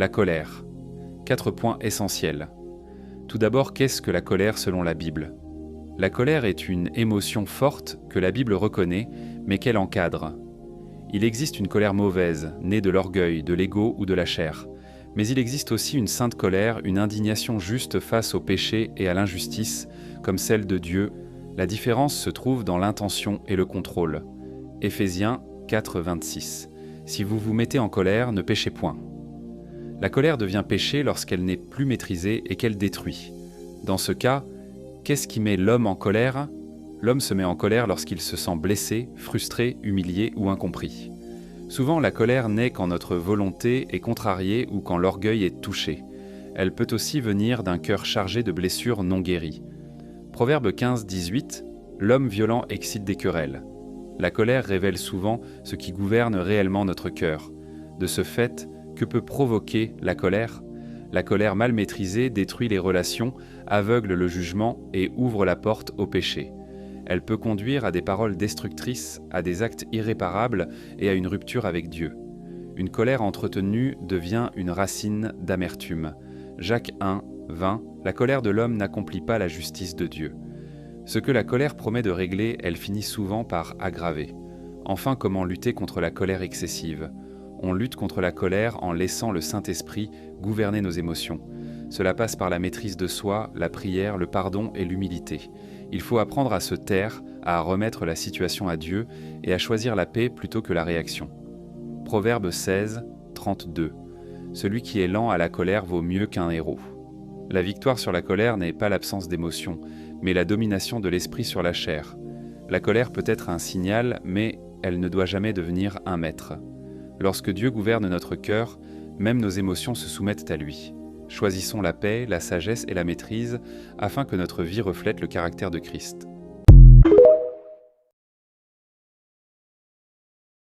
La colère. 4 points essentiels. Tout d'abord, qu'est-ce que la colère selon la Bible ? La colère est une émotion forte que la Bible reconnaît, mais qu'elle encadre. Il existe une colère mauvaise, née de l'orgueil, de l'ego ou de la chair. Mais il existe aussi une sainte colère, une indignation juste face au péché et à l'injustice, comme celle de Dieu. La différence se trouve dans l'intention et le contrôle. Éphésiens 4, 26. Si vous vous mettez en colère, ne péchez point. La colère devient péché lorsqu'elle n'est plus maîtrisée et qu'elle détruit. Dans ce cas, qu'est-ce qui met l'homme en colère ? L'homme se met en colère lorsqu'il se sent blessé, frustré, humilié ou incompris. Souvent, la colère naît quand notre volonté est contrariée ou quand l'orgueil est touché. Elle peut aussi venir d'un cœur chargé de blessures non guéries. Proverbe 15, 18 « L'homme violent excite des querelles ». La colère révèle souvent ce qui gouverne réellement notre cœur. De ce fait, que peut provoquer la colère ? La colère mal maîtrisée détruit les relations, aveugle le jugement et ouvre la porte au péché. Elle peut conduire à des paroles destructrices, à des actes irréparables et à une rupture avec Dieu. Une colère entretenue devient une racine d'amertume. Jacques 1, 20 « La colère de l'homme n'accomplit pas la justice de Dieu ». Ce que la colère promet de régler, elle finit souvent par aggraver. Enfin, comment lutter contre la colère excessive ? On lutte contre la colère en laissant le Saint-Esprit gouverner nos émotions. Cela passe par la maîtrise de soi, la prière, le pardon et l'humilité. Il faut apprendre à se taire, à remettre la situation à Dieu et à choisir la paix plutôt que la réaction. Proverbe 16, 32. Celui qui est lent à la colère vaut mieux qu'un héros. La victoire sur la colère n'est pas l'absence d'émotion, mais la domination de l'esprit sur la chair. La colère peut être un signal, mais elle ne doit jamais devenir un maître. Lorsque Dieu gouverne notre cœur, même nos émotions se soumettent à lui. Choisissons la paix, la sagesse et la maîtrise afin que notre vie reflète le caractère de Christ.